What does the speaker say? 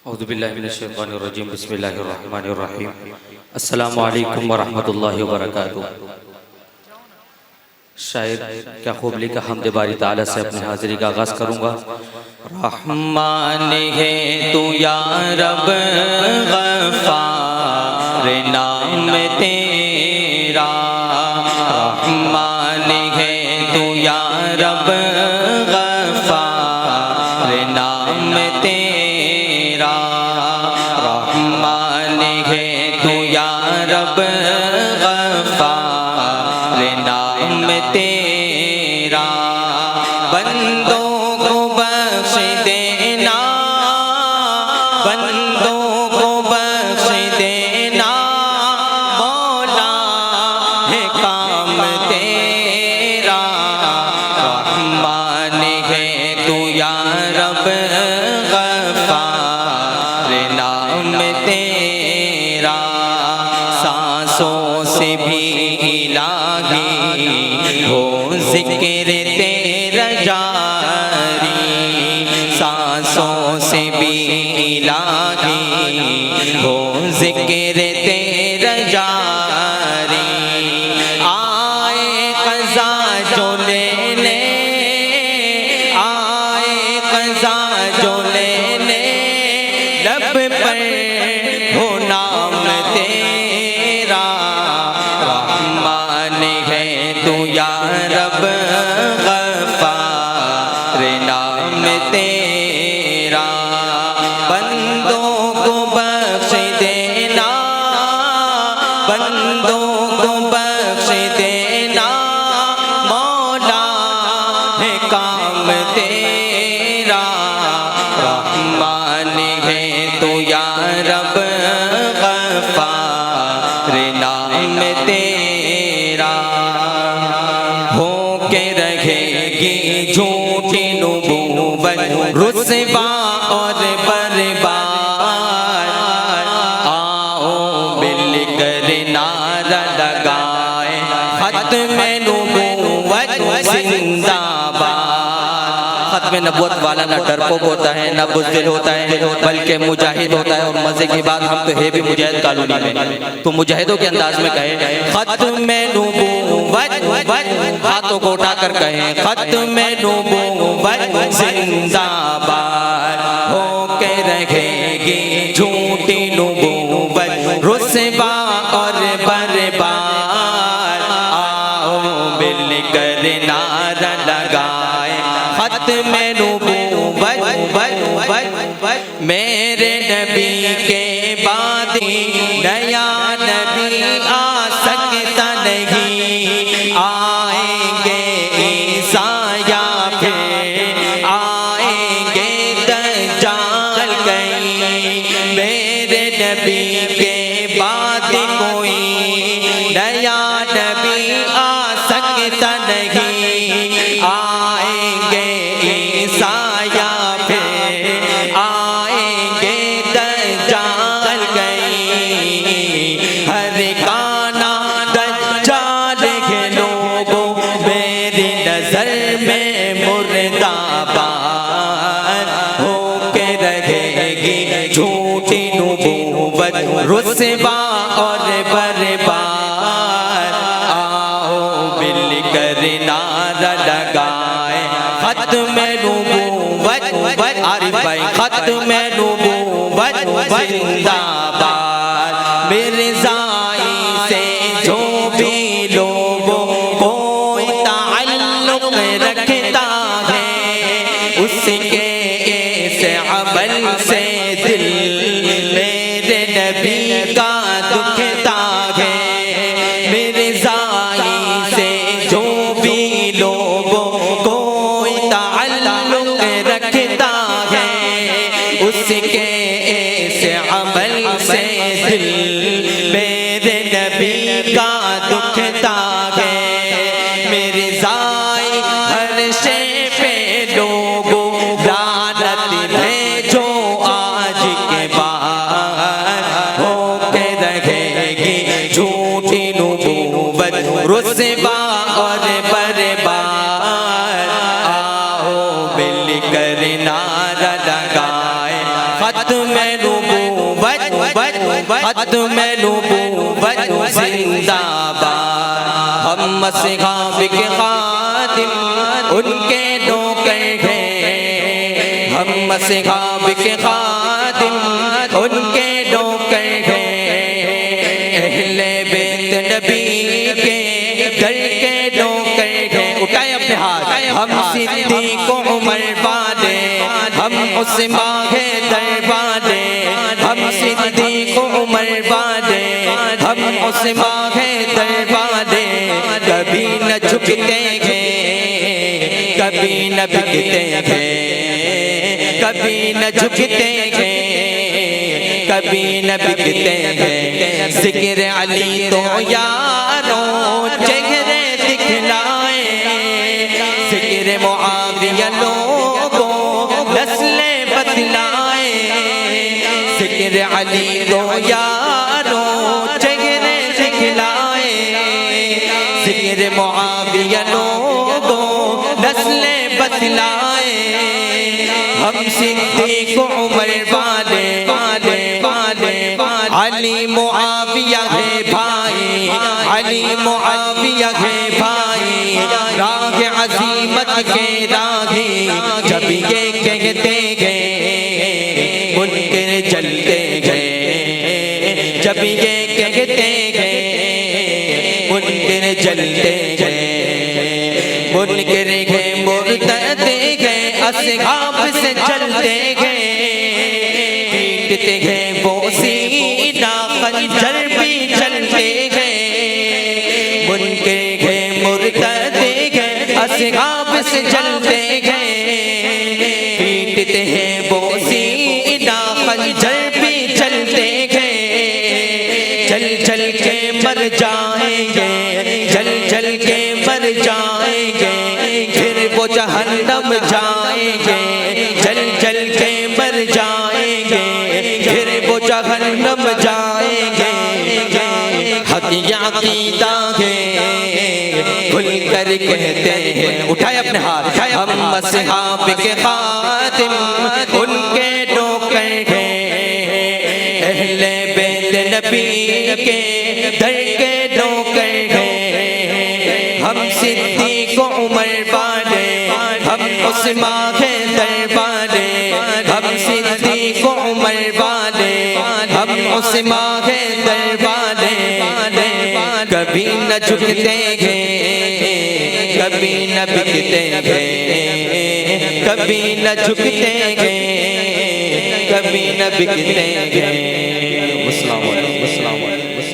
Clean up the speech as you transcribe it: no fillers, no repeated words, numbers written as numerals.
اعوذ باللہ من الشیطان الرجیم بسم اللہ الرحمن الرحیم السلام علیکم ورحمۃ اللہ وبرکاتہ۔ شاعر کیا خوب لکھا، حمد باری تعالیٰ سے اپنی حاضری کا آغاز کروں گا۔ رحمان ہے تو یا رب غفار نام تیرا، رحمان ہے تو یا رب غفار نام تیرا، رحمان ہے تو یا رب غفار نام تیرا، بندوں کو بخش دینا، بندوں کو بخش دینا، مولا ہے کام تیرا، رحمان ہے تو یا رب غفار نام تیرا، سانسوں سے بھی الہی ہو ذکر تیرا جاری، سانسوں سے بھی الہی ہو ذکر تیرا جاری، آئے قضا جو لینے، آئے قضا جو لینے، لب پر ہو نام تیرا، رحمان ہے تو یا رب غفار نام تیرا، بندوں کو بخش دینا، بندوں کو بخش دینا، مولا ہے کام تیرا، رحمان ہے تو یا رب غفار نام تیرا، ہو کے رہے گی جھوٹی نبوت رسوا اور برباد، آؤ مل کر نعرہ لگائے ختم نبوت زندہ باد۔ ختم نبوت والا نہ ڈرپوک ہوتا ہے، نہ بزدل ہوتا ہے، بلکہ مجاہد ہوتا ہے، اور مزے کی بات ہم تو ہے بھی مجاہد کالونی میں، تو مجاہدوں کے انداز میں کہیں ختم نبوت، ہاتھوں کو اٹھا کر کہیں ختم نبوت زندہ باد، ہو کے رہے گی جھوٹی نبوت رسوا اور برباد، آؤ مل کر نعرہ لگائے ختم نبوت، میرے نبی کے بعد نیا نبی آ سکتا نہیں، آئیں گے عیسیٰ یا پھر آئیں گے دجال کہیں، میرے نبی کے بعد کوئی نیا نبی آ سکتا نہیں، آئیں گے عیسیٰ یا پھر آئیں گے دجال کہیں، ہر کانا دجال کے لوگوں میری نظر میں مردہ باد، ہو کے رہے گی جھوٹی نبوت رسوا اور برباد، آؤ مل کر نعرہ لگائے ختم نبوت، عارف بھائی ختم نبوت زندہ باد، مرزائی سے جو بھی لوگوں کوئی تعلق رکھتا ہے، اس کے اس عمل سے دل میرے نبی کا دکھتا ہے، مرزائی سے جو بھی لوگوں کوئی تعلق رکھتا ہے، اس کے اس عمل سے دل میرے نبی کا دکھتا ہے، مرزائی ہر شے پہ لوگوں لعنت بھیجو آج کے بعد، ہو کے رہے گی جھوٹی نبوت رسوا اور برباد، آؤ مل کر نعرہ لگائے ختم ختم نبوت زندہ باد ہم اصحاب کے خادم ان کے نوکر ہیں ہم اصحاب کے خادم ان کے نوکر ہیں اہل بیت نبی کے در کے نوکر ہیں اٹھائے اپنے ہاتھ ہم صدیق عمر والے ہم عثمان حیدر والے ہم صدیق عمر والے ہم عثمان حیدر والے کبھی نہ جھکتے ہیں کبھی نہ بکتے ہیں کبھی نہ جھکتے ہیں کبھی نہ بکتے ہیں ذکر علی تو یاروں چہرے دکھلائے ذکر معاویہ لوگوں نسلیں بتلائے ذکر علی تو یاروں چہرے دکھلائے ذکر معاویہ لوگوں نسلیں بتلائے ہم صدیق عمر والے علی معاویہ ہے بھائی علی معاویہ ہے بھائی راہ عظیمت کے راہی جب یہ کہتے گئے منکر جلتے گئے جب یہ کہتے گئے منکر جلتے گئے منکر گئے مرتد گئے اصحاب سے چلتے گئے پیٹتے گئے وہ سینہ خنجر بھی چلتے گئے منکر گئے مرتد گئے اصحاب سے چلتے گئے پیٹتے ہیں وہ سینہ خنجر بھی چلتے گئے چل چل کے مر جائیں گے چل چل کے مر جائیں گے پھر وہ جہنم جائیں گے چل چل کے مر جائیں گے پھر وہ جہنم جائیں گے حق یہ عقیدہ ہے کھل کر کہتے ہیں اٹھائے اپنے ہاتھ ہم اصحاب کے خاتم ان کے نوکر ہیں اہل بیت نبی کے در کے نوکر ہیں ہم صدیق عمر والے ہم عثمان حیدر والے ہم صدیق عمر والے ہم عثمان حیدر والے کبھی نہ جھکتے ہیں کبھی نہ بکتے ہیں کبھی نہ جھکتے ہیں کبھی نہ بکتے ہیں